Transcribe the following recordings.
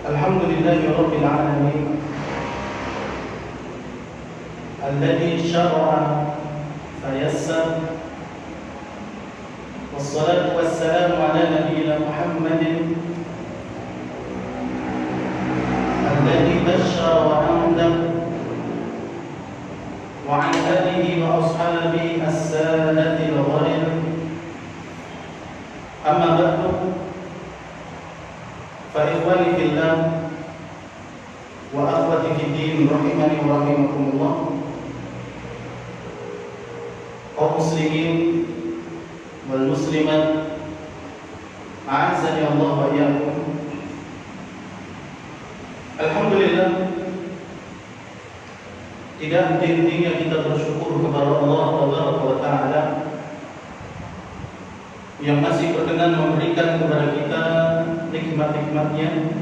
Alhamdulillahi Rabbil Alamin Alladhi syara'a fayassar Wassalatu wassalamu ala nabiyyina Muhammadin Alladhi basyara wa anzar Wa an alihi wa ashabihi as-sadati al-gharir Amma ba'du Ikhwani fillah wa akhwati fiddin rahimani wa rahimakumullah. Kaum muslimin wal muslimat a'azzani Allah wa iyyakum. Alhamdulillah, tidak henti-hentinya kita bersyukur kepada Allah Subhanahu wa taala yang masih berkenan memberikan kepada kita nikmat-nikmatnya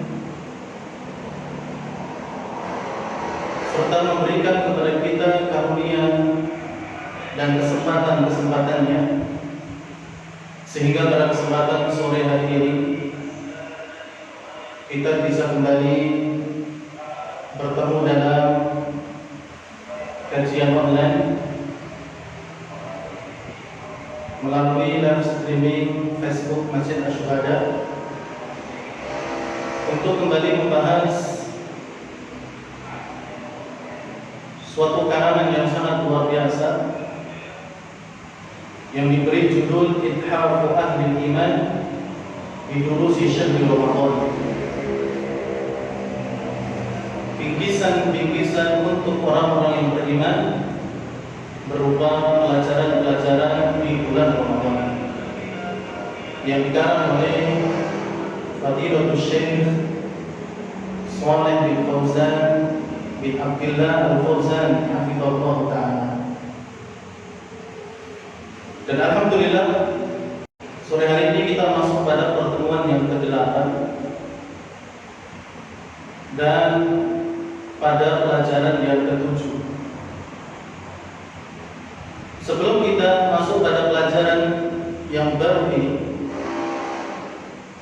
serta memberikan kepada kita karunia dan kesempatan-kesempatannya sehingga pada kesempatan sore hari ini kita bisa kembali bertemu dalam kajian online melalui live streaming Facebook Masjid Asy-Syuhada untuk kembali membahas suatu karangan yang sangat luar biasa yang diberi judul Ithafu Ahli Iman bi Durusi Syahr Ramadan. Bingkisan-bingkisan untuk orang-orang yang beriman berupa pelajaran-pelajaran di bulan Ramadan yang dikarang oleh Fadilatul Syekh Shalih bin Fauzan bin Abdullah Al-Fauzan hafizahullah ta'ala. Dan alhamdulillah sore hari ini kita masuk pada pertemuan yang ke-8 dan pada pelajaran yang ke-7. Sebelum kita masuk pada pelajaran yang baru ini,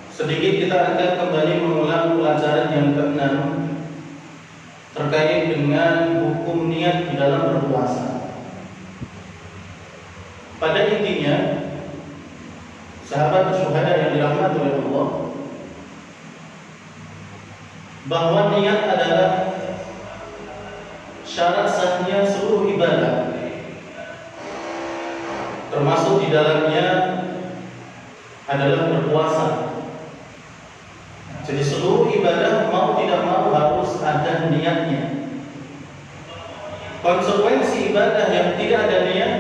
sedikit kita akan kembali mengulang pelajaran yang ke-6 terkait dengan hukum niat di dalam berpuasa. Pada intinya, sahabat syuhada yang dirahmati oleh Allah, bahwa niat adalah syarat sahnya seluruh ibadah, termasuk di dalamnya adalah berpuasa. Jadi seluruh ibadah mau tidak mau harus ada niatnya. Konsekuensi ibadah yang tidak ada niat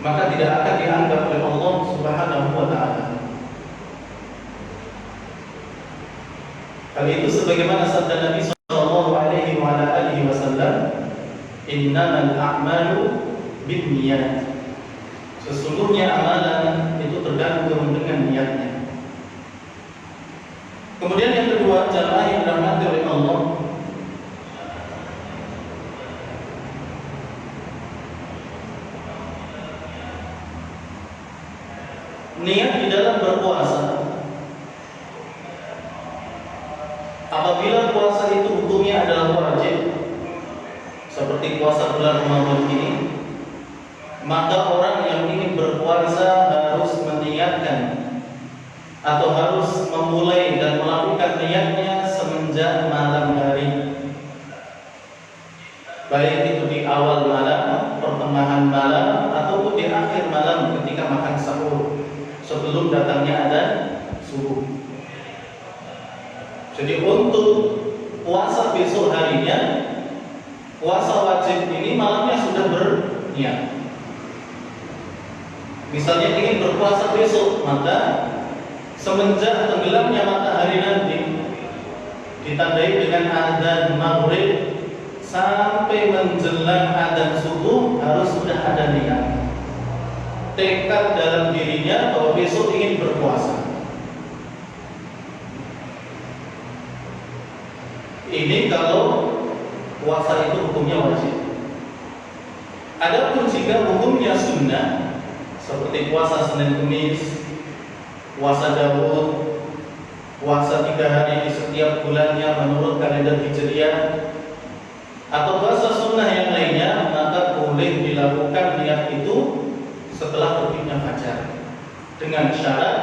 maka tidak akan dianggap oleh Allah Subhanahu wa taala. Hal itu sebagaimana sabda Nabi sallallahu alaihi wasallam, "Innamal a'malu binniyat." Sesungguhnya amalan itu tergantung dengan niatnya. Kemudian yang kedua, jamaah yang dirahmati oleh Allah, niat di dalam berpuasa. Apabila puasa itu hukumnya adalah wajib, seperti puasa bulan Ramadan ini, maka orang yang ingin berpuasa harus meniatkan atau harus memulai dan melakukan niatnya semenjak malam hari, baik itu di awal malam, pertengahan malam, ataupun di akhir malam ketika makan sahur sebelum datangnya adzan subuh. Jadi untuk puasa besok harinya, puasa wajib ini malamnya sudah berniat. Misalnya ingin berpuasa besok, maka semenjak tenggelamnya matahari nanti ditandai dengan adzan maghrib sampai menjelang adzan subuh harus sudah ada niat, tekad dalam dirinya bahwa besok ingin berpuasa. Ini kalau puasa itu hukumnya wajib. Adapun jika hukumnya sunnah, seperti puasa Senin Kemis, puasa Daud, puasa 3 hari di setiap setiap bulannya menurut kalender Hijriah atau puasa sunnah yang lainnya, maka boleh dilakukan niat itu setelah terbitnya fajar, dengan syarat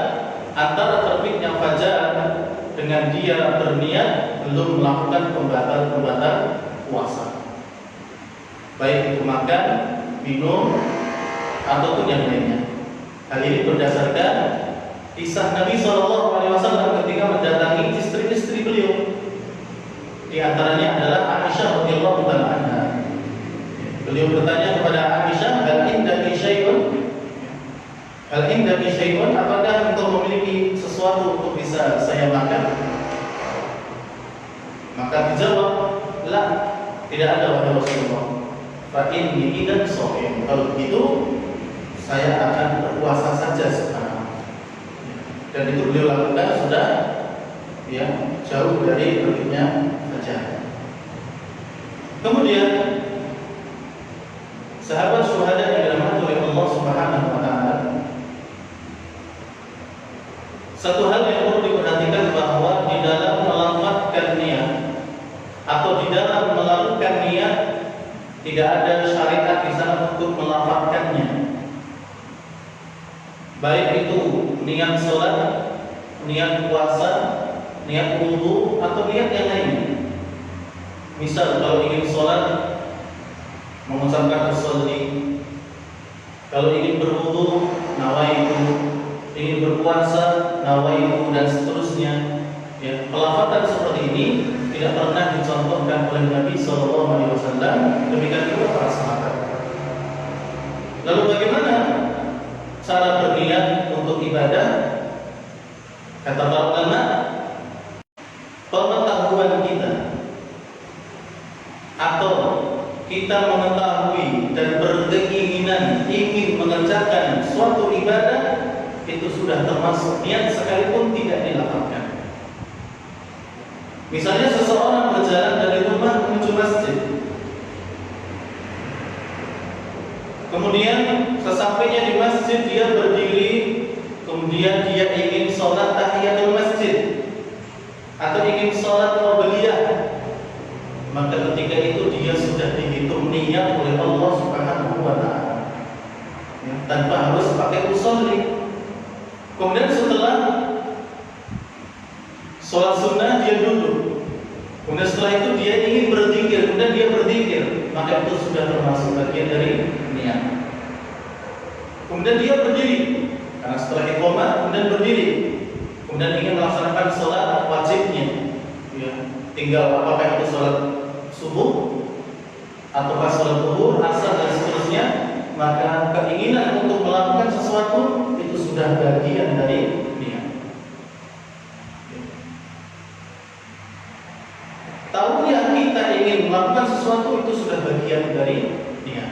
antara terbitnya fajar dengan dia berniat belum melakukan pembatal-pembatal puasa, baik itu makan, minum, ataupun yang lainnya. Hal ini berdasarkan kisah Nabi SAW ketika mendatangi istri-istri beliau. Di antaranya adalah Aisyah radhiyallahu taala anha. Beliau bertanya kepada Aisyah, "Hal indaki syai'un?" "Hal indaki syai'un?" Apakah engkau memiliki sesuatu untuk bisa saya makan? Maka dijawab, "La, tidak ada wahai Rasulullah. Fa inni idan shaim." Kalau begitu, saya akan berpuasa saja sekarang. Dan itu beliau lakukan sudah jauh dari terbitnya fajar. Kemudian sahabat syuhada yang dirahmati oleh Allah Subhanahu wa taala, satu hal yang perlu diperhatikan bahwa di dalam melafazkan niat atau di dalam melakukan niat tidak ada syariat di sana untuk melafazkannya. Baik itu niat sholat, niat puasa, niat wudu, atau niat yang lainnya. Misal kalau ingin sholat mengucapkan usolli, kalau ingin berwudu nawaitu, ingin berpuasa nawaitu, dan seterusnya. Ya, pelafatan seperti ini tidak pernah dicontohkan oleh Nabi SAW. Demikian juga para sahabat. Lalu bagaimana cara berniat untuk ibadah? Kata para ulama, pengetahuan kita atau kita mengetahui dan berkeinginan ingin mengerjakan suatu ibadah itu sudah termasuk niat sekalipun tidak dilafazkan. Misalnya seseorang berjalan dari rumah menuju masjid, kemudian sesampainya di masjid dia berdiri, kemudian dia ingin sholat tahiyatul masjid atau ingin sholat qabliyah, maka ketika itu dia sudah dihitung niat oleh Allah Subhanahu wa taala, tanpa harus pakai usolli. Kemudian setelah sholat sunnah dia duduk, kemudian setelah itu dia ingin berzikir, kemudian dia berzikir, maka itu sudah termasuk bagian dari niat. Kemudian dia berdiri, karena setelah iqamah kemudian berdiri, kemudian ingin melaksanakan sholat wajibnya, tinggal apakah itu sholat subuh ataukah sholat zuhur, asar, dan seterusnya, maka keinginan untuk melakukan sesuatu itu sudah bagian dari niat. Tahunya kita ingin melakukan sesuatu itu sudah bagian dari niat.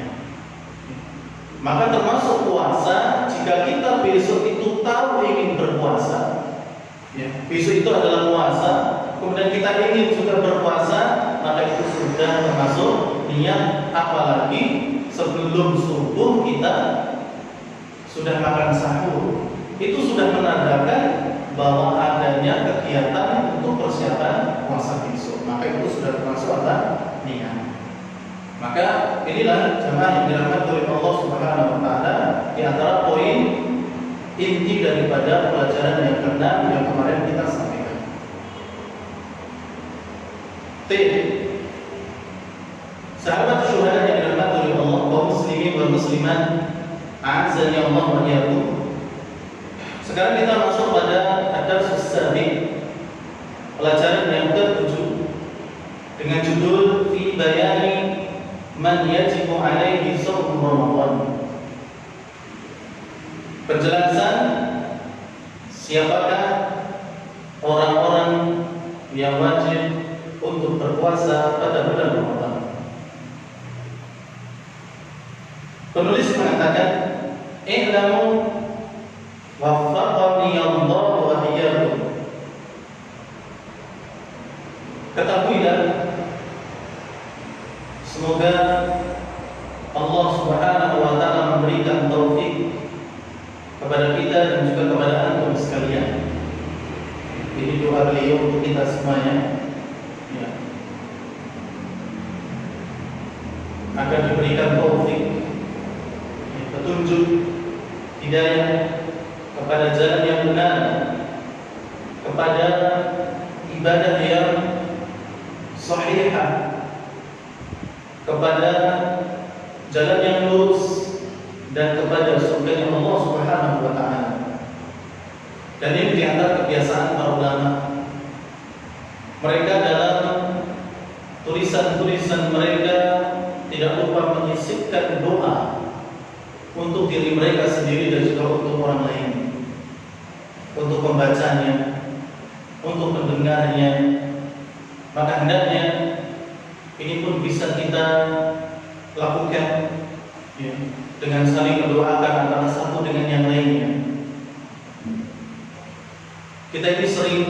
Maka termasuk puasa, jika kita besok itu tahu ingin berpuasa, besok itu adalah puasa, kemudian kita ingin juga berpuasa, maka itu sudah termasuk niat. Apalagi sebelum subuh kita sudah makan sahur, itu sudah menandakan bahwa adanya kegiatan untuk persiapan puasa besok, maka itu sudah termasuk apa? Niat. Maka inilah jemaah yang dirahmati oleh Allah Subhanahu wa taala, di antara poin inti daripada pelajaran yang keenam yang kemarin kita sampaikan. Sahabat syuhada yang dirahmati oleh Allah, kaum muslimin wal muslimat, a'azzani Allah wa iyyakum. Sekarang kita masuk pada ad-darsus sabi, pelajaran yang ke-7, dengan judul fi bayani man yajibu alaihi shaum Ramadan. Penjelasan siapakah orang-orang yang wajib untuk berpuasa pada bulan Ramadan. Penulis mengatakan, "I'lamu waffaqani Allah wa iyyakum." Ketahuilah, semoga Allah Subhanahu wa taala memberikan taufik kepada kita dan juga kepada antum sekalian. menjadi doa beliau untuk kita semuanya, ya, agar diberikan taufik, ya, petunjuk, hidayah kepada jalan yang benar, kepada ibadah yang sahihah, kepada jalan yang lurus, dan kepada surga Allah Subhanahu wa taala. Dan ini di antara kebiasaan para ulama. Mereka dalam tulisan-tulisan mereka tidak lupa menyisipkan doa untuk diri mereka sendiri dan juga untuk orang lain, untuk pembacanya, untuk pendengarnya. Maka hendaknya ini pun bisa kita lakukan, ya, dengan saling mendoakan antara satu dengan yang lainnya. Kita ini sering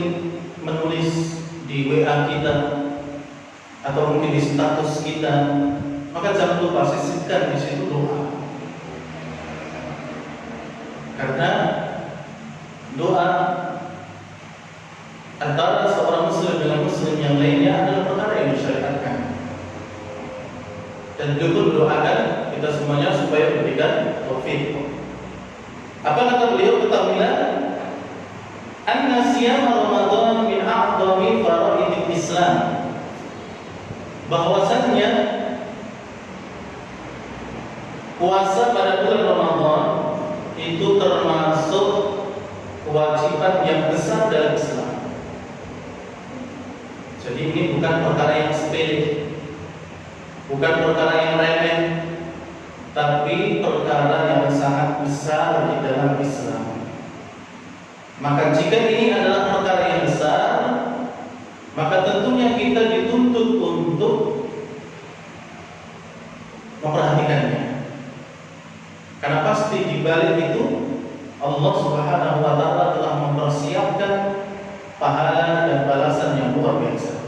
menulis di WA kita atau mungkin di status kita, maka jangan lupa sisipkan di situ doa. Karena doa antara seorang muslim dengan muslim yang lainnya adalah perkara yang disyariatkan. Dan beliau pun mendoakan kita semuanya supaya diberikan taufik. Apa kata beliau? Ketahuilah anna siyam Ramadan min a'dhami faraidil Islam, bahwasannya puasa pada bulan Ramadan itu termasuk kewajiban yang besar dalam Islam. Jadi ini bukan perkara yang sepele, bukan perkara yang remeh, tapi perkara yang sangat besar di dalam Islam. Maka jika ini adalah perkara yang besar, maka tentunya kita dituntut untuk memperhatikannya. Karena pasti di balik itu Allah Subhanahu wa taala telah mempersiapkan pahala dan balasan yang luar biasa.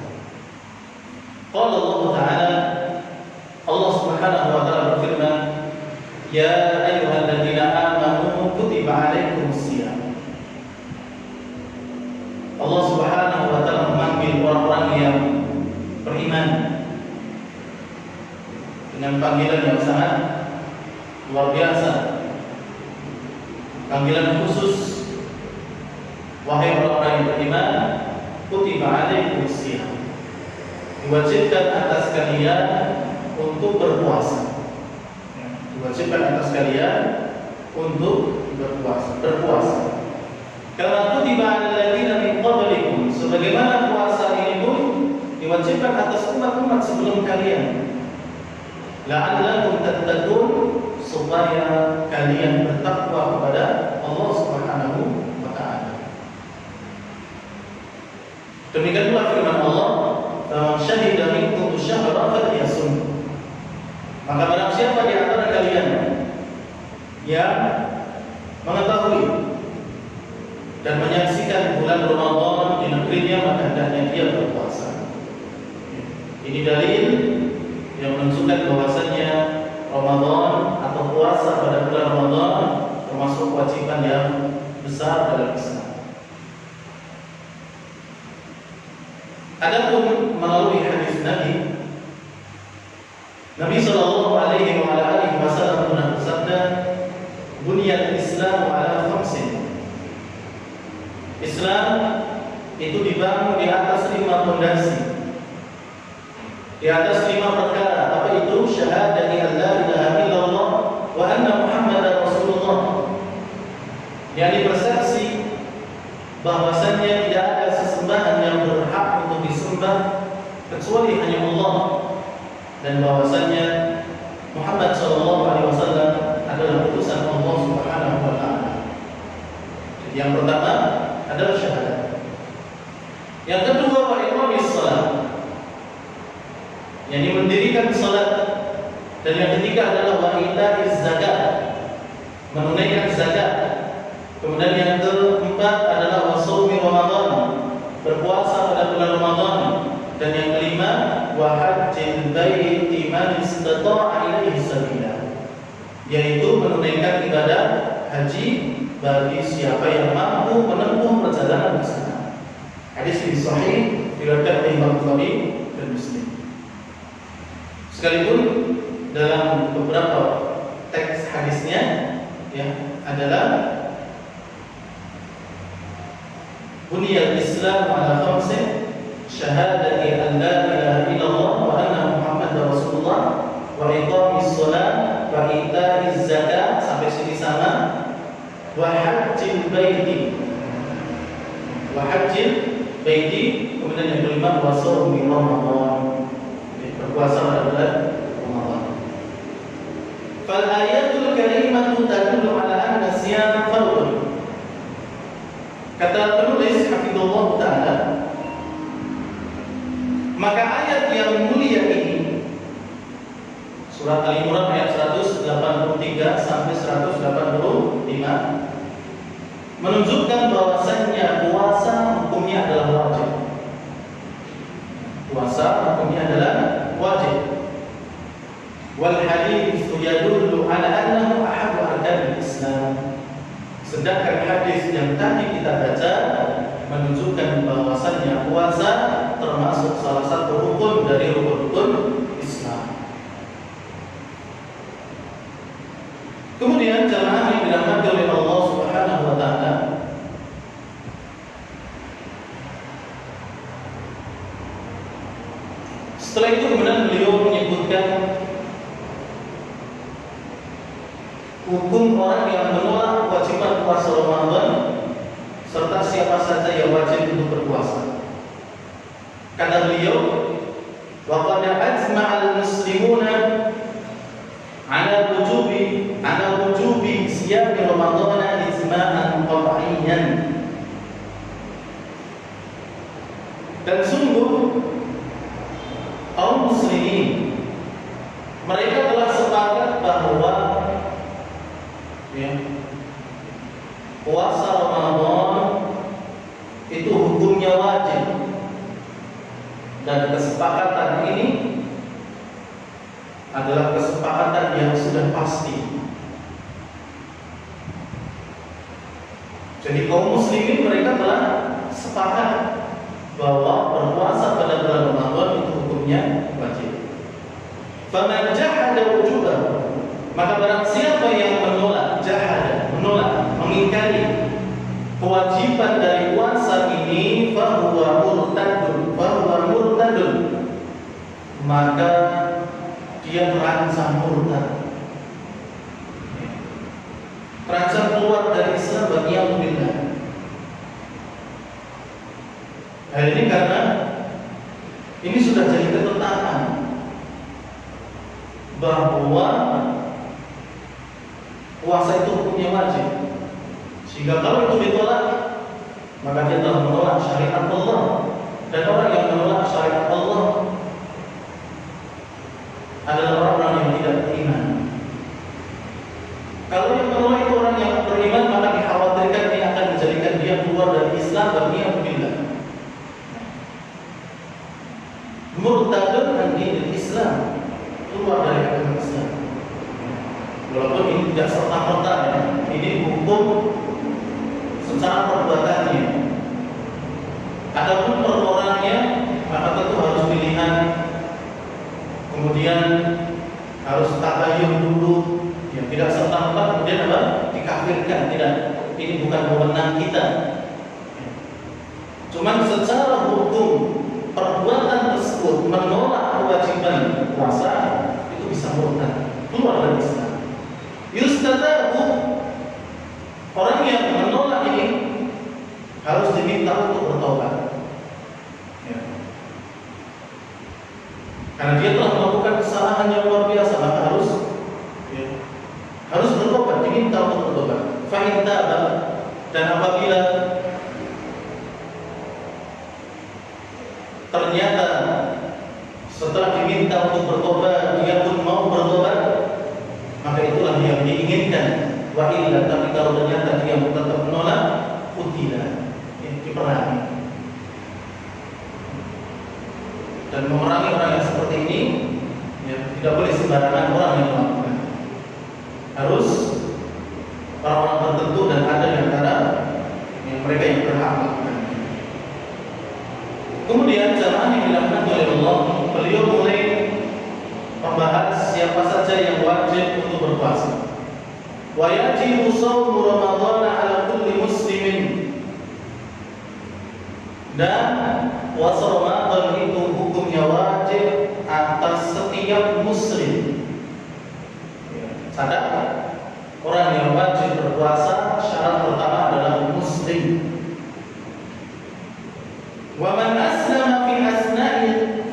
Qala Allah Ta'ala, Allah Subhanahu wa taala berfirman, "Ya ayyuhalladzina amanu kutiba 'alaikumusiyam." Allah Subhanahu wa taala memanggil orang-orang yang beriman dengan panggilan yang sangat luar biasa, panggilan khusus. Wahai orang-orang yang beriman, kutiba 'alaikumusiyam, diwajibkan atas kalian untuk berpuasa. Diwajibkan atas kalian untuk berpuasa. Kama kutiba 'alal ladzina min qablikum, sebagaimana puasa ini pun diwajibkan atas umat-umat sebelum kalian. La'allakum tattaqun, supaya kalian bertakwa kepada Allah Subhanahu wa taala. Demikian pula firman Allah, "Faman syahida minkum syahra falyasum." Maka barang siapa di antara kalian yang mengetahui dan menyaksikan bulan Ramadan di negerinya, maka hendaknya dia berpuasa. Ini dalil yang menunjukkan bahwasannya Ramadan atau puasa pada bulan Ramadan termasuk kewajiban yang besar dalam Islam. Adapun melalui hadis Nabi sallallahu alaihi wasallam pernah bersabda, "Bunyal Islam ala khamsin." Islam itu dibangun di atas 5 fondasi, di atas 5 perkara. Apa itu? Syahadati an la ilaha illallah wa anna Muhammadar Rasulullah, yakni bersaksi bahwasannya tidak ada sesembahan yang berhak untuk disembah kecuali hanya Allah, dan bahwasannya Muhammad SAW adalah utusan Allah Subhanahu wa taala. Jadi yang pertama adalah syahadat. Yang kedua, wa iqamis shalah, yakni mendirikan salat. Dan yang ketiga adalah wa ita'iz zakat, menunaikan zakat. Kemudian yang keempat adalah wa shaumi Ramadan, berpuasa pada bulan Ramadan. Dan yang kelima, wa hajjil baiti man istata'a ilaihi sabila, yaitu menunaikan ibadah haji bagi siapa yang mampu menempuh perjalanan ke sana. Hadis ini sahih diriwayatkan oleh Imam Bukhari dan Muslim. Sekalipun dalam beberapa teks hadisnya ya adalah buniyal Islam ala khamsin syahadati an la ilaha illallah wa anna Muhammadar Rasulullah wa iqamis shalah wa ita'iz zakat, sampai sini sama, wa hajjil baiti kemudian yang kelima wa shaumi Ramadan, berpuasa pada bulan Ramadan. Fal ayatul karimatu tadullu ala anna siyam fardun. Kata penulis hafizallahu taala, maka ayat yang mulia ini, surat Al-Imran ayat 183 sampai 185, menunjukkan bahwasannya puasa hukumnya adalah wajib. Puasa hukumnya adalah wajib. Wal hadits yadullu ala annahu ahabbu arkanil Islam. Sedangkan hadis yang tadi kita baca menunjukkan bahwasannya puasa termasuk salah satu rukun dari rukun-rukun Islam. Kemudian jemaah yang dirahmati oleh Allah Subhanahu wa taala, setelah itu kemudian beliau menyebutkan hukum orang yang menolak kewajiban puasa Ramadan serta siapa saja yang wajib untuk berpuasa. Kata beliau, wa qad ajma'al muslimuna ala wujubi siyam Ramadan ijma'an qat'iyyan. Dan sungguh kaum muslimin mereka telah sepakat bahwa puasa Ramadan itu hukumnya wajib, dan kesepakatan ini adalah kesepakatan yang sudah pasti. Jadi kaum muslimin mereka telah sepakat bahwa berpuasa pada bulan Ramadan itu hukumnya wajib. Faman jahada wujubahu, maka barang siapa yang menolak, mengingkari kewajiban dari puasa ini, fahuwa murtadun, maka dia terancam murtad, terancam keluar dari Islam bagi yang berbeda. Hal ini karena ini sudah jadi ketetapan bahwa puasa itu hukumnya wajib, sehingga kalau itu ditolak maka dia telah menolak syariat Allah, dan orang yang menolak syariat Allah adalah orang-orang yang tidak beriman. Kalau yang menolak itu orang yang beriman, maka dikhawatirkan dia akan menjadikan dia keluar dari Islam bagi yang berbeda. Murtadun an dinil Islam, keluar dari agama Islam. Walaupun ini tidak serta-merta ya, ini hukum secara perbuatannya. Adapun per orangnya, maka tentu harus pilihan, kemudian harus tabayun dulu, yang tidak serta-merta kemudian apa? Dikafirkan. Tidak, ini bukan wewenang kita. Cuman secara hukum perbuatan tersebut menolak kewajiban puasa, itu bisa murtad, keluar dari Islam. Yustatabu, orang yang menolak ini harus diminta untuk bertobat, ya. Karena dia telah melakukan kesalahan yang luar biasa, maka harus bertobat, diminta untuk bertobat. Fa in taba, dan apabila ternyata setelah diminta untuk bertobat dia pun mau bertobat, maka itulah yang diinginkan. Wa illa, tapi kalau ternyata dia tetap menolak, qutila, diperangi. Dan memerangi orang yang seperti ini, ya, tidak boleh sembarangan orang yang melakukan. Harus orang-orang tertentu, dan ada di antara yang mereka yang berhak melakukan. Kemudian jamaah yang dirahmati oleh Allah, beliau mulai membahas siapa saja yang wajib untuk berpuasa. Wa yajibu shaumu Ramadan 'ala kulli muslimin. Dan puasa Ramadan itu hukumnya wajib atas setiap muslim. Sadar? Orang yang wajib berpuasa syarat pertama adalah muslim. Wa man aslama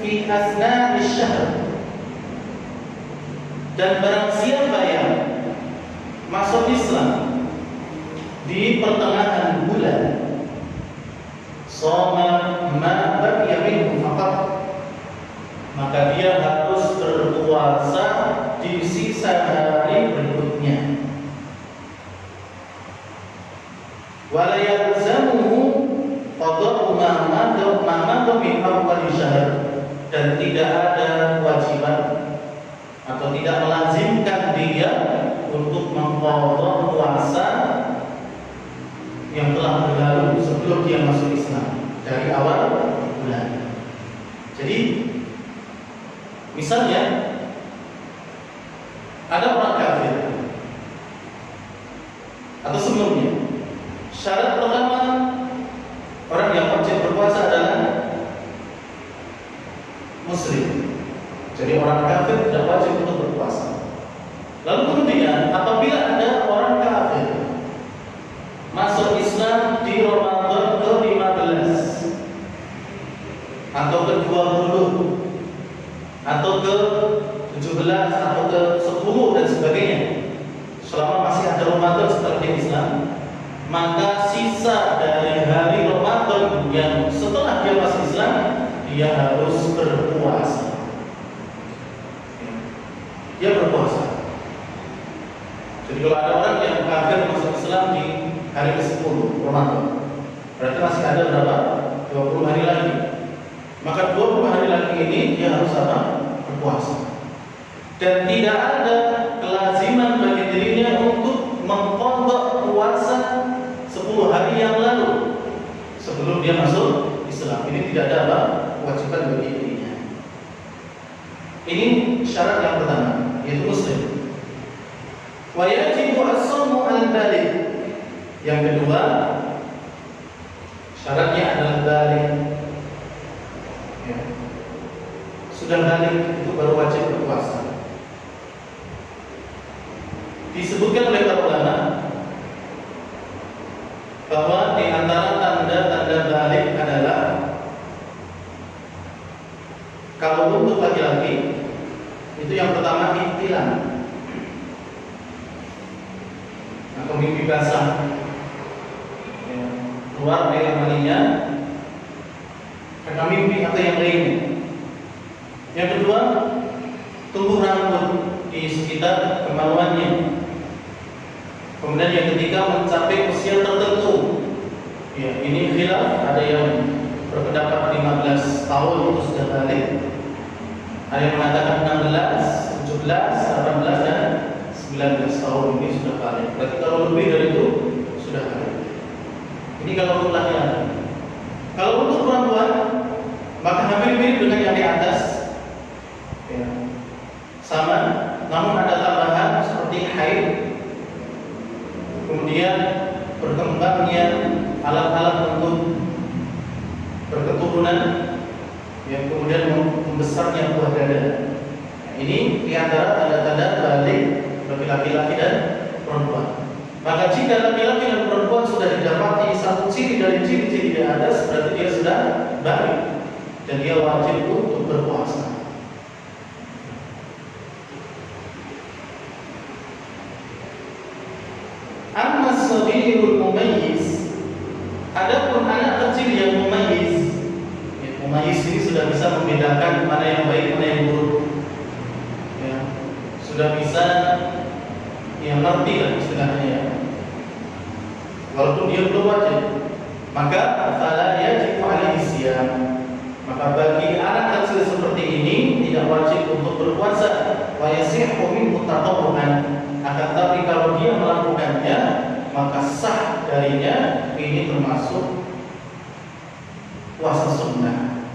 fi asna'i syahr. Dan barang siapa yang masuk Islam di pertengahan bulan, shoma ma baqiya minhu faqat, maka dia harus berpuasa di sisa hari berikutnya. Wala yalzamuhu qada'u ma madha min awwal syahr, dan tidak ada kewajiban atau tidak melazimkan dia untuk mengqadha puasa yang telah berlalu sebelum dia masuk Islam dari awal bulan. Jadi misalnya ada orang kafir atau sebelumnya, syarat pertama orang yang wajib berpuasa adalah muslim. Jadi orang kafir tidak wajib untuk berpuasa. Lalu kemudian apabila ada orang kafir masuk Islam di Ramadan ke-15 atau ke-20 atau ke-17 atau ke-10 dan sebagainya, selama masih ada Ramadan setelah dia Islam, maka sisa dari hari Ramadan yang setelah dia masuk Islam, dia harus berpuasa. Dia berpuasa. Jadi kalau ada orang yang kafir masuk Islam di hari ke-10 Ramadan, berarti masih ada berapa? 20 hari lagi. Maka 20 hari lagi ini dia harus apa? Berpuasa. Dan tidak ada kelaziman bagi dirinya untuk mengqadha puasa 10 hari yang lalu sebelum dia masuk Islam. Ini tidak ada apa? Kewajiban bagi dirinya. Ini syarat yang pertama, yaitu muslim. Wa yajibu as-shaumu 'alal baligh. Yang kedua, syaratnya adalah baligh. Ya. Sudah baligh itu baru wajib berpuasa. Disebutkan oleh para ulama bahwa di antara tanda-tanda baligh adalah kalau untuk laki-laki itu yang pertama ihtilam, atau mimpi basah, ya, keluar air maninya karena mimpi atau yang lainnya. Yang kedua, tumbuh rambut di sekitar kemaluannya. Kemudian yang ketiga, mencapai usia tertentu. Ya, ini khilaf, ada yang berpendapat 15 tahun itu sudah balik. Ada yang mengatakan 16, 17, 18 dan 19 tahun ini sudah balik. Berarti kalau lebih dari itu sudah balik. Ini kalau untuk laki-laki. Kalau untuk perempuan, maka hampir mirip dengan yang di atas. Ya. Sama, namun ada tambahan seperti haid. Kemudian berkembangnya alat-alat untuk berketurunan, yang kemudian membesarnya buah dada. Nah, ini diantara tanda-tanda balik bagi laki-laki dan perempuan. Maka jika laki-laki dan perempuan sudah didapati satu ciri dari ciri-ciri di atas, berarti dia sudah balik dan dia wajib untuk berpuasa. Amma as-saghirul mumayyiz, adapun anak kecil yang mumayyiz, ya, mumayyiz ini sudah bisa membedakan mana yang baik, mana yang buruk, ya, sudah bisa yang ngerti lah istilahnya, ya. Walaupun dia belum wajib, maka fala yajibu alaihi siyam. Maka bagi anak kecil seperti ini tidak wajib untuk berpuasa. Wa yasihhu minhu tatawwu'an. Akan tapi kalau dia melakukannya, maka sah darinya. Ini termasuk puasa sunnah.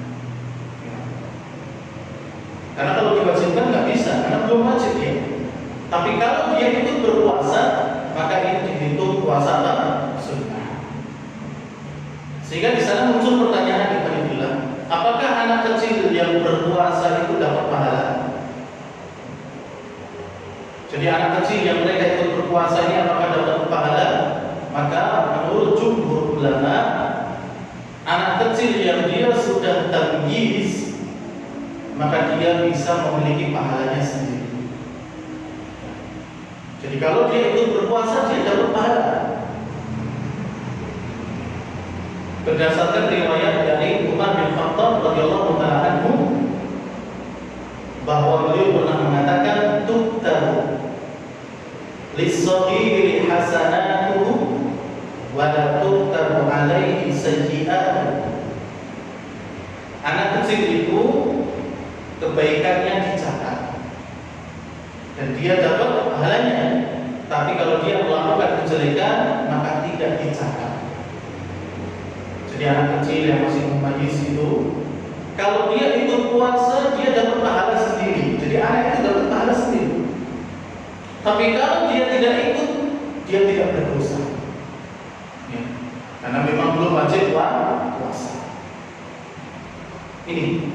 Karena kalau diwajibkan nggak bisa, karena belum wajib ya. Tapi kalau dia ikut berpuasa, maka ini dihitung puasa apa? Sunnah. Sehingga di sana muncul pertanyaan kita bilang, apakah anak kecil yang berpuasa itu dapat pahala? Jadi anak kecil yang mereka ikut berpuasa ini apakah dapat pahala? Maka menurut jumhur ulama, anak kecil yang dia sudah tamyiz, maka dia bisa memiliki pahalanya sendiri. Jadi kalau dia ikut berpuasa, dia dapat pahala. Berdasarkan riwayat dari Umar bin Khattab radhiyallahu taala anhu, bahwa beliau pernah mengatakan, tuktabu lis-saghiri hasanatuhu wa la tuktabu alaihi sayyi'atuhu. Anak kecil itu kebaikannya dicatat dan dia dapat pahalanya. Tapi kalau dia melakukan kejelekan, maka tidak dicatat. Jadi anak kecil yang masih mumayyiz itu, kalau dia ikut puasa, dia dapat pahala sendiri. Jadi anak itu dapat pahala sendiri. Tapi kalau dia tidak ikut, dia tidak berdosa. Ya. Karena memang belum wajib puasa. Ini.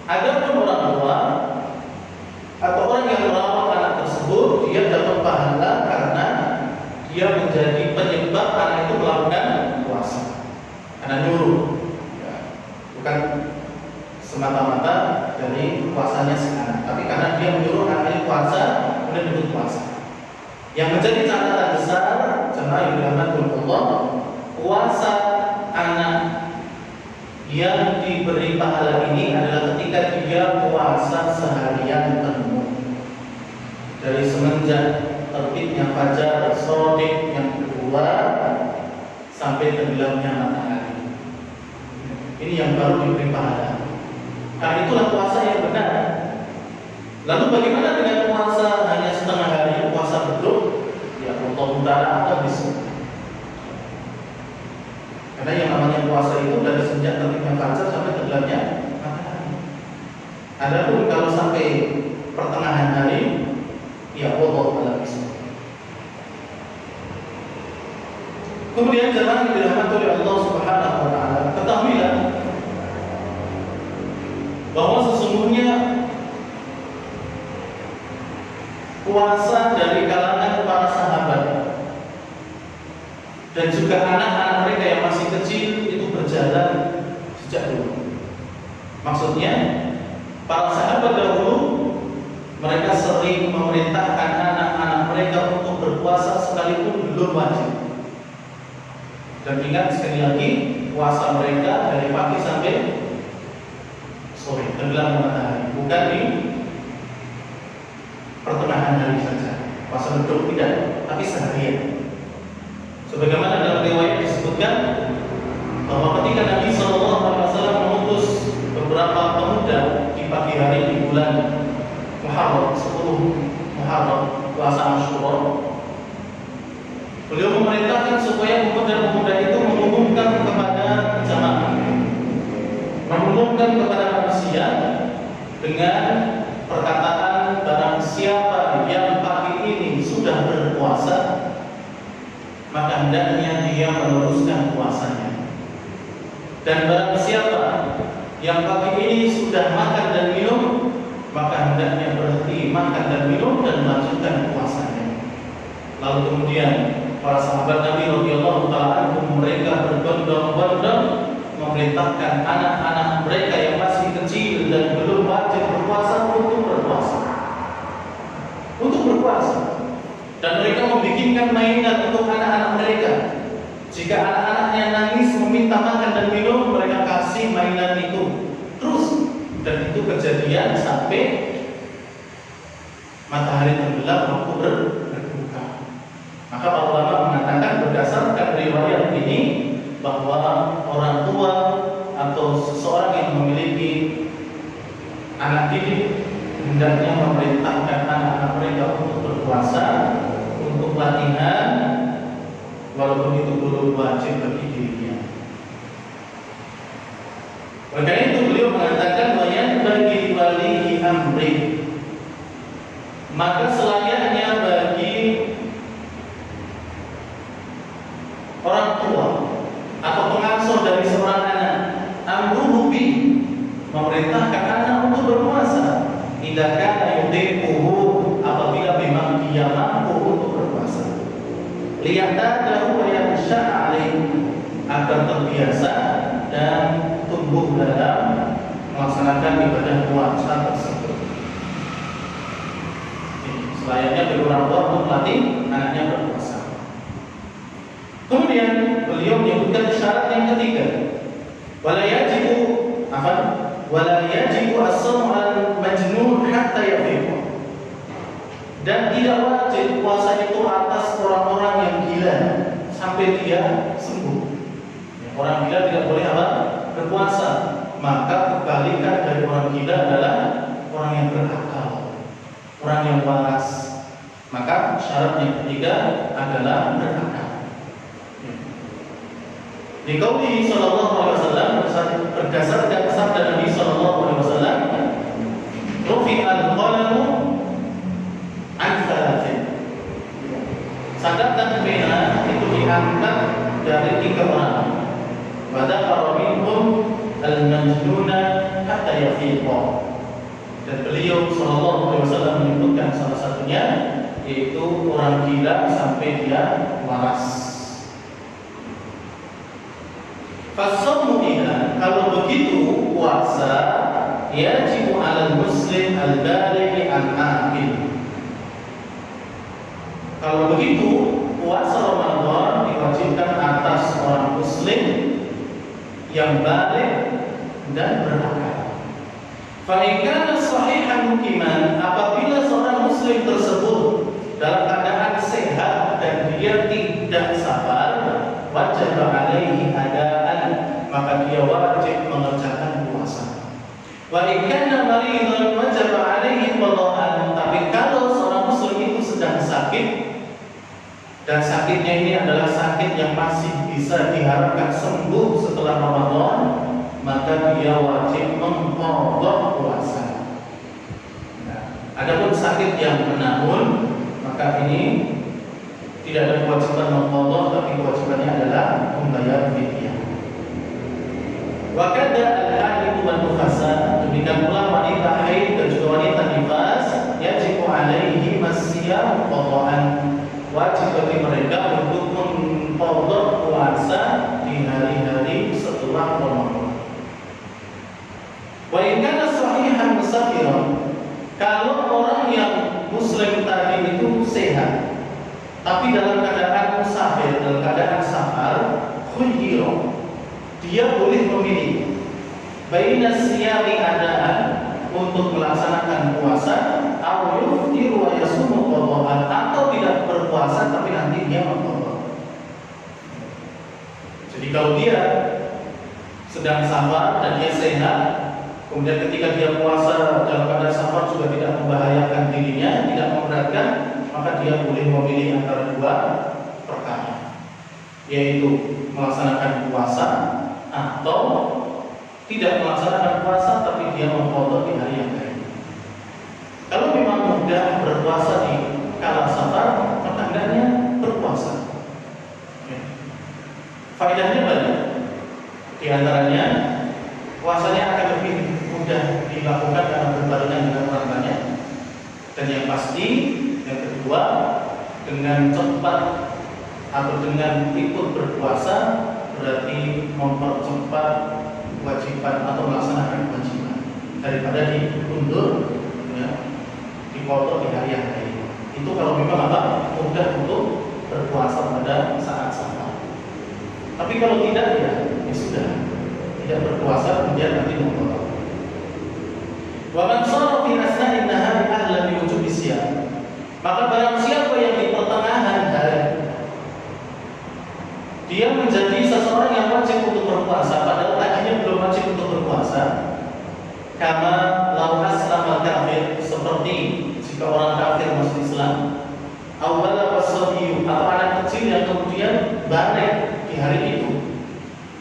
Ada pun orang tua atau orang yang merawat anak tersebut, dia dapat pahala karena dia menjadi penyebab anak itu melakukan puasa. Karena nyuruh, ya. Bukan semata-mata dari puasanya sekarang, tapi karena dia menyuruh anaknya puasa, kemudian ikut puasa. Yang menjadi catatan besar, jemaah yang dirahmati Allah, puasa anak yang diberi pahala ini adalah ketika dia puasa seharian penuh, dari semenjak terbitnya fajar shadiq yang kedua sampai tenggelamnya matahari. Ini yang baru diberi pahala. Karena itulah puasa yang benar. Lalu bagaimana dengan puasa hanya setengah hari, puasa betul? Ya Allah Ta'ala atau bisa. Karena yang namanya puasa itu dari sejak terbitnya fajar sampai tenggelamnya matahari. Adapun kalau sampai pertengahan hari, ya Allah Ta'ala bisa. Kemudian jangan dirahmati oleh Allah Subhanahu wa taala, ketahuilah bahwa sesungguhnya puasa dari kalangan para sahabat dan juga anak-anak mereka yang masih kecil itu berjalan sejak dulu. Maksudnya para sahabat dahulu mereka sering memerintahkan anak-anak mereka untuk berpuasa sekalipun belum wajib. Dan ingat sekali lagi, puasa mereka dari pagi sampai sore, tenggelam matahari, bukan di pertengahan hari saja. Puasa betul tidak, tapi seharian. Sebagaimana dalam riwayat disebutkan bahwa ketika Nabi SAW mengutus beberapa pemuda di pagi hari di bulan Muharram, 10 Muharram, puasa Asyura, beliau memerintahkan supaya pemuda-pemuda itu mengumumkan kepada jamaah, mengumumkan kepada manusia dengan perkataan, barang siapa yang pagi ini sudah berpuasa, maka hendaknya dia meneruskan puasanya. Dan barang siapa yang pagi ini sudah makan dan minum, maka hendaknya berhenti makan dan minum dan melanjutkan puasanya. Lalu kemudian para sahabat Nabi radhiyallahu taala anhum mereka berbondong-bondong memerintahkan anak-anak mereka yang masih kecil dan belum wajib berpuasa untuk berpuasa. Untuk berpuasa. Dan mereka membikinkan mainan untuk anak-anak mereka. Jika anak-anaknya nangis meminta makan dan minum, mereka kasih mainan itu. Terus, dan itu kejadian sampai matahari tenggelam waktu berbuka. Maka para ulama mengatakan berdasarkan riwayat ini bahwa orang tua atau seseorang yang memiliki anak didik hendaknya memerintahkan anak-anak mereka untuk berpuasa, untuk latihan, walaupun itu belum wajib bagi dirinya. Oleh karena itu beliau mengatakan bahwa bagi walihi amri, maka selayaknya bagi orang tua atau pengasuh dari seorang anak amruhu bi, memerintahkan anak untuk berpuasa idza kana yudiquhu, apabila memang dia mampu untuk berpuasa, liya'tadahu wa yansha'a alaihi, agar terbiasa dan tumbuh dalam melaksanakan ibadah puasa tersebut. Selayaknya bagi orang tua untuk melatih anaknya berpuasa. Kemudian beliau menyebutkan syarat yang ketiga, wala yajibu as-sawmu al-majnun hatta yafiq, dan tidak wajib puasa itu atas orang-orang yang gila sampai dia sembuh. Orang gila tidak boleh apa? Berpuasa. Maka kebalikan dari orang gila adalah orang yang berakal, orang yang waras. Maka syarat yang ketiga adalah berakal. Di qauli sallallahu alaihi wasallam, berdasarkan sabda Nabi sallallahu alaihi wasallam, rufi'al qalamu an thalathin, catatan pena itu diangkat dari 3 orang. Wa dzakara minhum al-majnuna hatta yafiqa, dan beliau sallallahu alaihi wasallam menyebutkan salah satunya yaitu orang gila sampai dia waras. Fasawmu idzan, kalau begitu puasa yajibu 'alal muslim al-baligh al-aqil. Kalau begitu puasa Ramadan diwajibkan atas orang muslim yang baligh dan berakal. Fa in kana sahihan muqiman, apabila seorang muslim tersebut dalam keadaan sehat dan dia tidak safar, wajib alaihi adaan, maka dia wajib mengerjakan puasa. Wa in kana maridan wajib alaihi qada'an, tapi kalau seorang muslim itu sedang sakit dan sakitnya ini adalah sakit yang masih bisa diharapkan sembuh setelah Ramadan, maka dia wajib mengqadha puasa. Adapun sakit yang menahun, maka ini tidak ada kewajiban mengqadha, tapi kewajibannya adalah membayar fidyah. Wa kadza al-haid wal nufasa, demikian pula wanita haid dan juga wanita nifas, yajibu alaihi masyam qada'an, wajib bagi mereka untuk mengqadha puasa di hari-hari setelah Ramadan. Wa in kana sahihan musafiran, kalau orang yang muslim tadi itu sehat tapi dalam keadaan musafir, dalam keadaan safar, khuyyira, dia boleh memilih baina siyami adaan, untuk melaksanakan puasa, atau yuftiru wa yasumu qada'an, atau tidak berpuasa tapi nanti dia mengqadha. Jadi kalau dia sedang safar dan dia sehat, kemudian ketika dia puasa dalam keadaan safar juga tidak membahayakan dirinya, tidak memberatkan, maka dia boleh memilih antara 2 perkara, yaitu melaksanakan puasa atau tidak melaksanakan puasa tapi dia mengqadha di hari yang lain. Kalau memang mudah berpuasa di kala safar, maka hendaknya berpuasa. Faedahnya banyak. Di antaranya puasanya akan lebih mudah dilakukan karena berbarengan dengan orang banyak. Dan yang pasti, yang kedua, dengan cepat atau dengan ikut berpuasa berarti mempercepat kewajiban atau melaksanakan kewajiban daripada diundur, ya, dipotong di hari yang lain. Itu kalau memang apa? Mudah untuk berpuasa pada saat safar. Tapi kalau tidak, ya sudah, tidak berpuasa kemudian nanti memotong. Wa man shara fi asna'in nahari ahlan bi wujubi siyam, maka barang siapa yang di pertengahan hari dia menjadi seseorang yang wajib untuk berpuasa padahal tadinya belum wajib untuk berpuasa, kama lau aslama kafir, seperti jika orang kafir masuk Islam, awala wasabiyu, atau anak kecil yang kemudian balik di hari itu,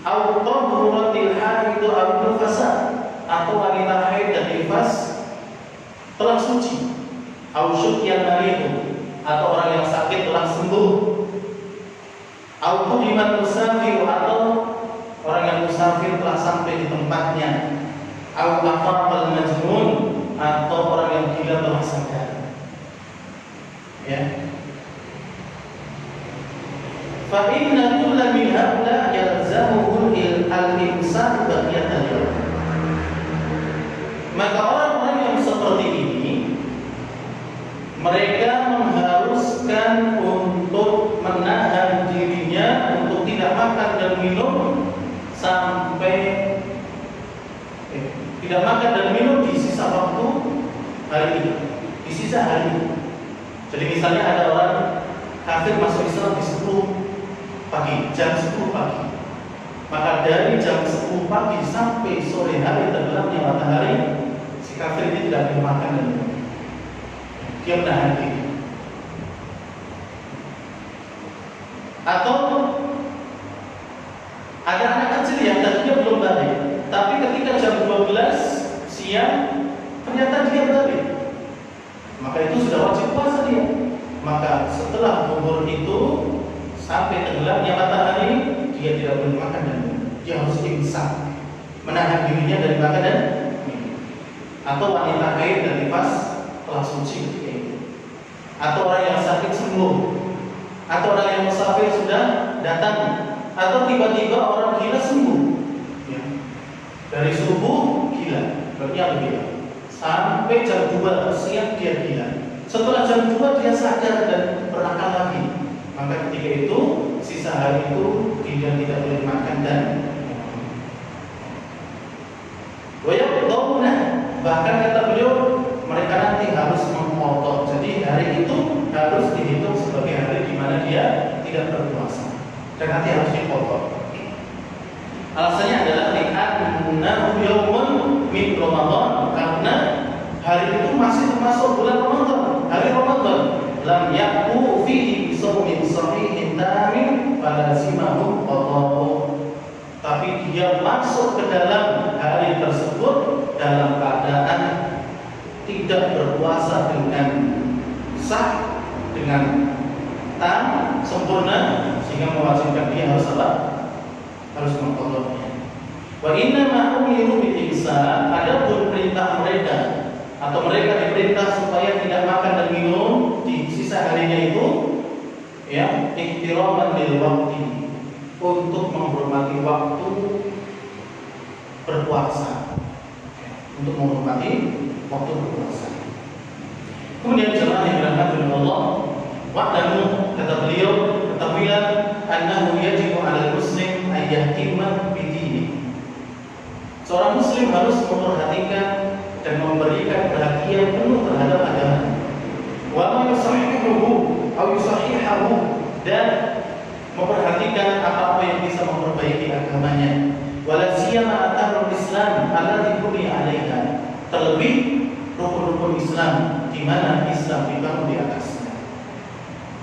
au qadhuratil haid itu nufasa, atau wanita haid dan nifas telah suci, ausyuk yang maridu, atau orang yang sakit telah sembuh, aukudiman musafir, atau orang yang musafir telah sampai di tempatnya, au afaqal majnun, atau orang yang gila telah sadar. Ya. Fa inna kulla min haula yalzamuhu al-imsak baqiyatan yawm. Maka orang-orang yang seperti ini, mereka mengharuskan untuk menahan dirinya untuk tidak makan dan minum sampai tidak makan dan minum di sisa waktu hari ini, di sisa hari ini. Jadi misalnya ada orang kafir masuk Islam di 10 pagi, jam 10 pagi. Maka dari jam 10 pagi sampai sore hari tenggelamnya matahari, si kafir ini tidak boleh makan dan minum. Dia menahan diri. Atau ada anak kecil yang tadinya belum balik, tapi ketika jam 12 siang ternyata dia balik, maka itu sudah wajib puasa dia. Maka setelah umur itu sampai tenggelamnya matahari, dia tidak boleh makan dan minum. Dia harus imsak, menahan dirinya dari makan dan minum. Atau wanita haid dan nifas telah suci ketika itu. Atau orang yang sakit sembuh. Atau orang yang musafir sudah datang. Atau tiba-tiba orang gila sembuh. Ya. Dari subuh gila, berarti apa gila? Sampai jam 2 siang dia gila. Setelah jam 2 dia sadar dan berakal lagi. Maka ketika itu sisa hari itu dia tidak boleh makan dan wayaqdawna, bahkan kata beliau mereka nanti harus memotong. Jadi hari itu harus dihitung sebagai hari di mana dia tidak berpuasa dan nanti harus dipotong. Alasannya adalah li'annahu yawmun min Ramadan, karena hari itu masih termasuk bulan Ramadan, hari Ramadan. Lam yaku fihi bisawmin sahihin tamin falazimahu qada'u. Tapi dia masuk ke dalam hari tersebut dalam keadaan tidak berpuasa dengan sah, dengan tam, sempurna, sehingga mewajibkan dia harus apa? Harus mengqada'nya. Wa inna ma umiru bil ihsan, adapun perintah mereka atau mereka diperintah supaya tidak makan dan minum di sisa harinya itu, ya, ihtiraman lil waqti, untuk menghormati waktu berpuasa, untuk menghormati waktu berpuasa. Kemudian jemaah yang dirahmati oleh Allah, wa'lamu, kata beliau, ketahuilah annahu yajibu 'alal muslim an yahtimma bidini. Seorang muslim harus memperhatikan dan memberikan perhatian penuh terhadap agama. Wa ma yusahihuhu aw yusahihahu, dan memperhatikan apa-apa yang bisa memperbaiki agamanya. Wala siyama arkanul Islam allati buniya 'alaiha, terlebih rukun-rukun Islam di mana Islam dibangun di atasnya.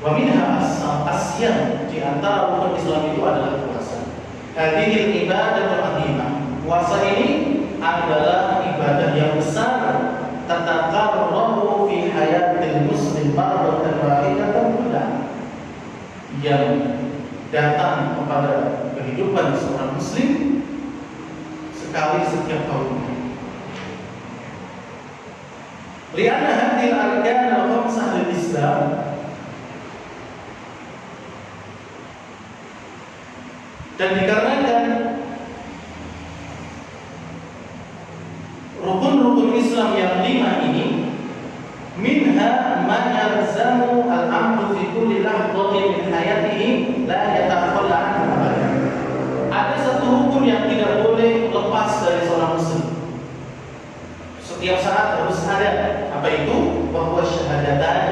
Wa minha as-siyam, di antara rukun Islam itu adalah puasa. Hadhil ibadatul 'azimah, puasa ini adalah ibadah yang besar, tataqarrabu fi hayatil muslim marratan wahidatan kullah, yang datang kepada kehidupan seorang muslim sekali setiap tahunnya. Lianna hadhil arkan al-khamsah lil Islam, dan dikarenakan rukun-rukun Islam yang 5 ini, minha man yalzamu al-amru fi kulli lahdatin min hayatihi la yatakhalla anhu abadan. Ada satu rukun yang tidak boleh lepas dari seorang muslim. Setiap saat harus ada. Apa itu? Wa huwa syahadatan,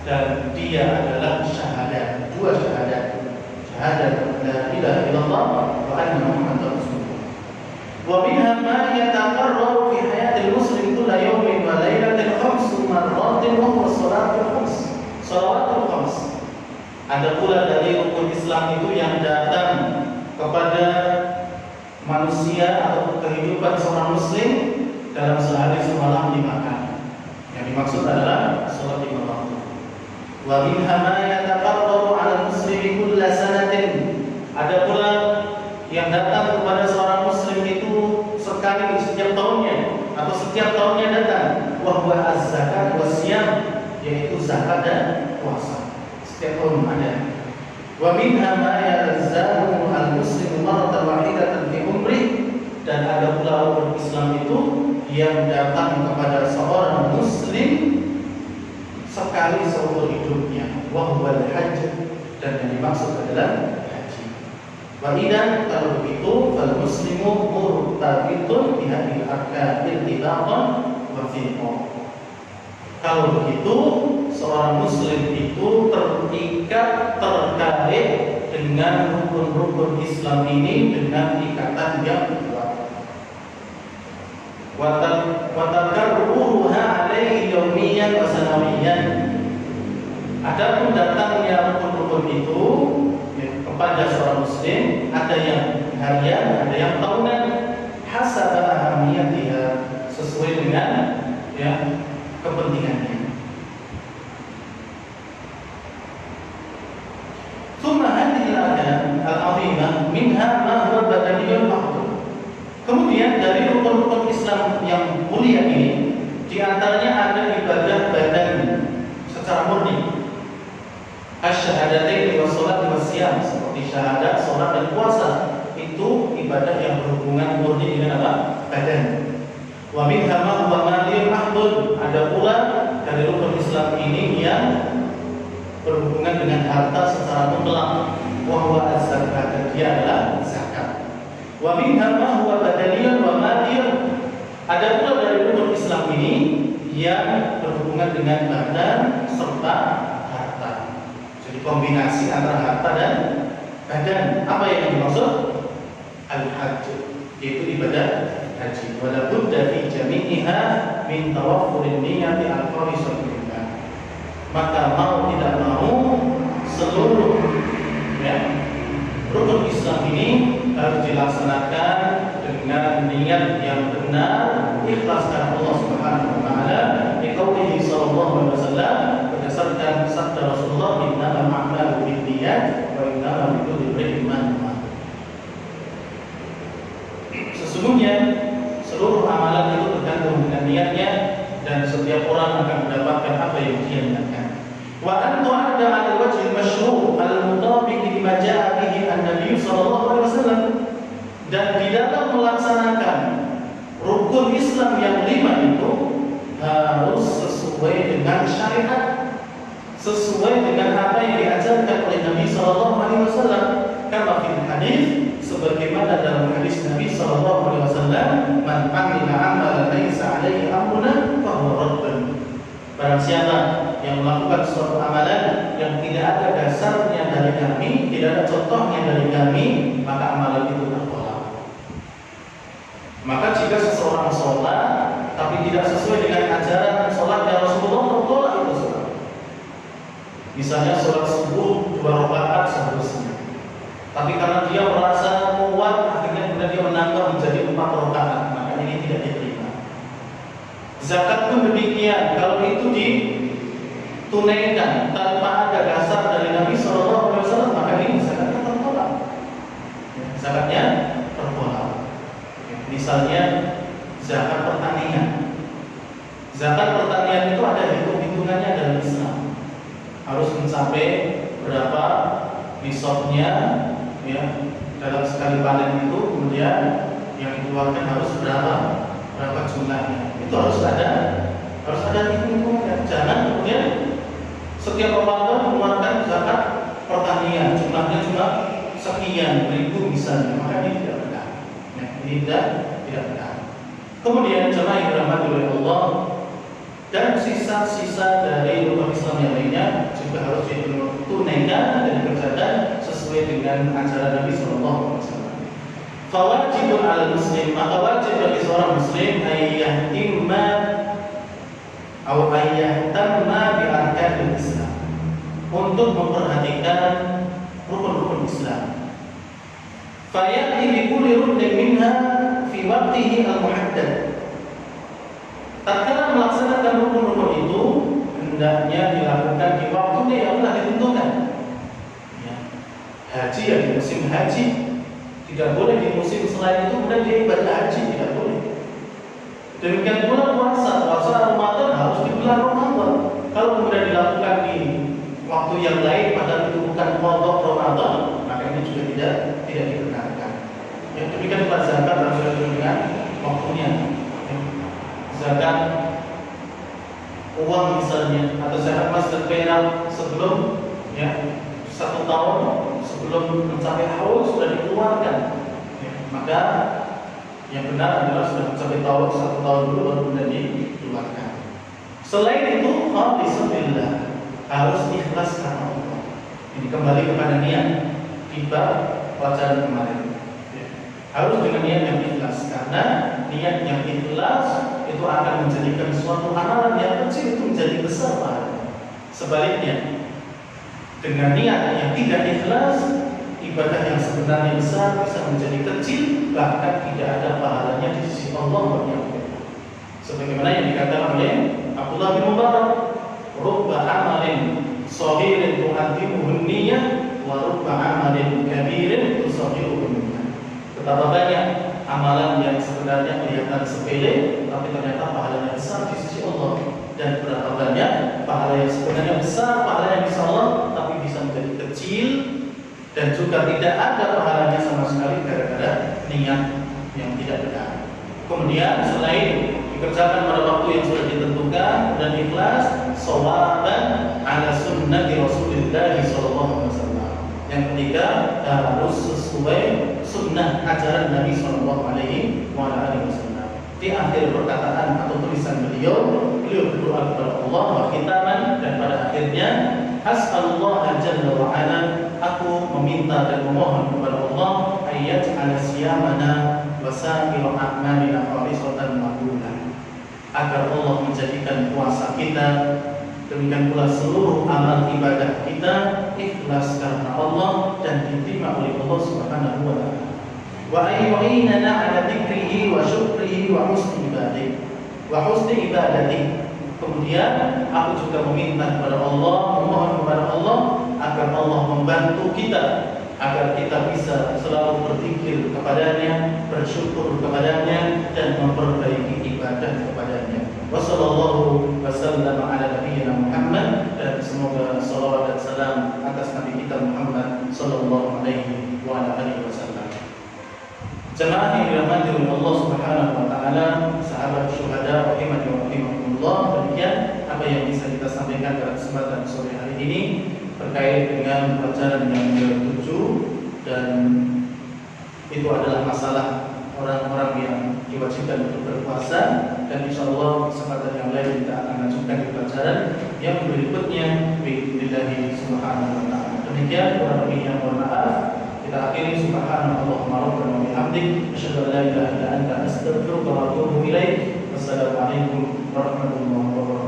dan dia adalah syahadat, 2 syahadat. Syahadat la ilaha illallah wa anna Muhammadar Rasulullah. Wa minha ma yataqarraru fi hayatil muslim kulla yawmin wa lailatin 5 marratin wa huwa salawatul khams. Ada pula dari rukun Islam itu yang datang kepada manusia atau kehidupan seorang muslim dalam sehari semalam 5 kali. Ya. dimaksud adalah sholat lima waktu. Wa minha ma yataqarraru 'ala muslimi kulla sanatin. Ada pula yang datang kepada seorang muslim itu sekali setiap tahunnya atau setiap tahunnya datang. Wa huwa az-zakat wa siyam, yaitu zakat dan puasa. Setiap tahun ada. Wa minha ma yalzamu al-muslimu marratan wahidatan fi umri, dan ada pula rukun Islam itu yang datang kepada seorang muslim sekali seumur hidupnya. Wa huwa al-hajj, dan yang dimaksud adalah haji. Wa idan, kalau begitu, fal muslimu murtabitun bi hadhihi al-arkan irtibatan wa thiqah. Kalau begitu, seorang muslim itu terikat terkait dengan rukun-rukun Islam ini dengan ikatan yang kuat. Wa takarruruha alaihi yawmiyan wa sanawiyan. Adapun datangnya rukun-rukun itu kepada seorang muslim, ada yang harian, ada yang tahunan, hasab ahamiyatiha, sesuai dengan kepentingannya. Tsumma hadhihi al-arkan al-'azimah minha ma huwa badaniyyun mahdhur. Kemudian dari rukun-rukun Islam yang mulia ini, di antaranya ada ibadah badan secara murni. Asyhadatain wa shalat wa siyam, seperti syahadat, salat dan puasa. Itu ibadah yang berhubungan murni dengan apa? Badan. Wa minha ma huwa madiyun mahdhur. Ada pula dari rukun Islam ini yang berhubungan dengan harta secara mutlak. Wa huwa az-zakat, dia adalah zakat. Wa minha ma huwa badaniyun wa madiyun. Ada pula dari rukun Islam ini yang berhubungan dengan badan serta harta. Jadi kombinasi antara harta dan badan. Apa yang dimaksud? Al-hajj, yaitu ibadah haji. Wala budda fi jami'iha min tawaffurin niyyati al-khalisah lillah. Maka mau tidak mau seluruh rukun Islam ini harus dilaksanakan dengan niat yang benar, ikhlas karena Allah Subhanahu wa taala. Liqaulihi sallallahu alaihi wasallam, berdasarkan sabda Rasulullah, innamal a'malu binniyat wa innamal likulli imrin ma nawa. Sesungguhnya seluruh amalan itu tergantung dengan niatnya, dan setiap orang akan mendapatkan apa yang dia niatkan. Wa an tu'adda 'ala al-wajh al-mashru' al-mutabiq lima ja'a bihi an-nabiy sallallahu alaihi wasallam. Dan di dalam melaksanakan rukun Islam yang 5 itu harus sesuai dengan syariat, sesuai dengan apa yang diajarkan oleh Nabi sallallahu alaihi wasallam. Kama fil hadis, sebagaimana dalam hadis Nabi sallallahu alaihi wasallam, man 'amila 'amalan laisa 'alaihi amruna fa huwa raddun. Barang siapa yang melakukan suatu amalan yang tidak ada dasarnya dari kami, tidak ada contohnya dari kami, maka amalan itu tertolak. Maka jika seseorang sholat tapi tidak sesuai dengan ajaran sholatnya Rasulullah, tertolak itu sholat. Misalnya sholat subuh 2 rakaat seharusnya, tapi karena dia merasa kuat, akhirnya kemudian dia menambah menjadi 4 rakaat, maka ini tidak diterima. Zakat pun demikian, kalau itu ditunaikan tanpa ada dasar dari Nabi SAW, maka ini zakatnya tertolak. Zakatnya tertolak. Misalnya zakat pertanian. Zakat pertanian itu ada hitung-hitungannya dalam Islam. Harus mencapai berapa nisabnya, ya, dalam sekali panen itu, kemudian yang dikeluarkan harus berapa jumlahnya. Itu harus ada hitung-hitungannya. Jangan kemudian setiap Ramadan mengeluarkan zakat pertanian, jumlahnya cuma sekian ribu misalnya, maka ini tidak benar. Ya, ini tidak benar. Kemudian jemaah yang dirahmati oleh Allah, dan sisa-sisa dari rukun Islam yang lainnya juga harus ditunaikan dan dikerjakan sesuai dengan ajaran Nabi Sallallahu Alaihi Wasallam. Fawajibun al-muslim, maka wajib bagi seorang muslim ayyahtimma atau ayyahtamma bi arkanil Islam, untuk memperhatikan rukun-rukun Islam. Fayati bi kulli ruknin minha fi waqtihi al-muhaddad. Tatkala melaksanakan rukun-rukun itu hendaknya dilakukan di waktunya yang telah ditentukan. Ya. Haji ya di musim haji, tidak boleh di musim selain itu kemudian dia ibadah haji, tidak boleh. Demikian pula puasa Ramadan harus di bulan Ramadan. Kalau kemudian dilakukan di waktu yang lain padahal itu bukan qadha Ramadan, maka ini juga tidak dibenarkan. Ya, demikian pula zakat harus dengan waktunya. Ya. Zakat uang misalnya atau zakat emas dan perak sebelum 1 tahun sebelum mencapai haul sudah dikeluarkan. Ya, maka yang benar adalah sudah mencapai 1 tahun dulu baru kemudian dikeluarkan. Selain itu, bismillah harus ikhlas karena Allah. Ini kembali kepada niat di bab pelajaran kemarin. Ya. Harus dengan niat yang ikhlas karena niat yang ikhlas itu akan menjadikan suatu amalan yang kecil itu menjadi besar pahalanya. Sebaliknya, dengan niat yang tidak ikhlas, ibadah yang sebenarnya besar bisa menjadi kecil, bahkan tidak ada pahalanya di sisi Allah. Sebagaimana yang dikatakan oleh Abdullah bin Mubarak, rubba amalin saghirin tu'adhibuhu niyyah wa rubba amalin kabirin tusaghiruhu niyyah. Betapa banyak amalan yang sebenarnya kelihatan sepele tapi ternyata pahalanya besar di sisi Allah, dan berapa banyak pahala yang sebenarnya besar, pahala yang bisa Allah tapi bisa menjadi kecil dan juga tidak ada pahalanya sama sekali gara-gara niat yang tidak benar. Kemudian selain dikerjakan pada waktu yang sudah ditentukan dan ikhlas, shawaban ala sunnati Rasulillah sallallahu alaihi wasallam. Yang ketiga, harus sesuai sunnah ajaran Nabi sallallahu alaihi wasallam. Di akhir perkataan atau tulisan beliau berdoa kepada Allah wa khitaman, dan pada akhirnya as'alullah jalla wa ala, aku meminta dan memohon kepada Allah ayat ala siyamana wa sa'il a'malina khalisatan maqbulah, agar Allah menjadikan puasa kita, demikian pula seluruh amal ibadah kita ikhlas karena Allah dan diterima oleh Allah Subhanahu wa taala. Wa ayyuhinana ala dzikrihi wa syukrihi wa husni ibadati. Kemudian aku juga meminta kepada Allah, memohon kepada Allah agar Allah membantu kita agar kita bisa selalu berzikir kepadanya, bersyukur kepadanya, dan memperbaiki ibadah kepadanya. Wassallallahu wasallam ala nabiyyina Muhammad, dan semoga salawat dan salam atas Nabi kita Muhammad sallallahu alaihi wasallam. Jemaah yang dirahmati oleh Allah Subhanahu wa taala, sahabat syuhada rahimani wa rahimakumullah, demikian apa yang bisa kita sampaikan pada kesempatan sore hari ini terkait dengan pelajaran yang ke-7, dan itu adalah masalah orang-orang yang diwajibkan untuk berpuasa, dan insyaallah kesempatan yang lain kita akan lanjutkan di pelajaran yang berikutnya billahi subhanahu wa taala. Demikian kurang lebihnya mohon maaf. Kita akhiri subhanallahumma rabbana wa bihamdik asyhadu an la ilaha illa anta astaghfiruka wa atubu ilaik. Wassalamualaikum warahmatullahi wabarakatuh.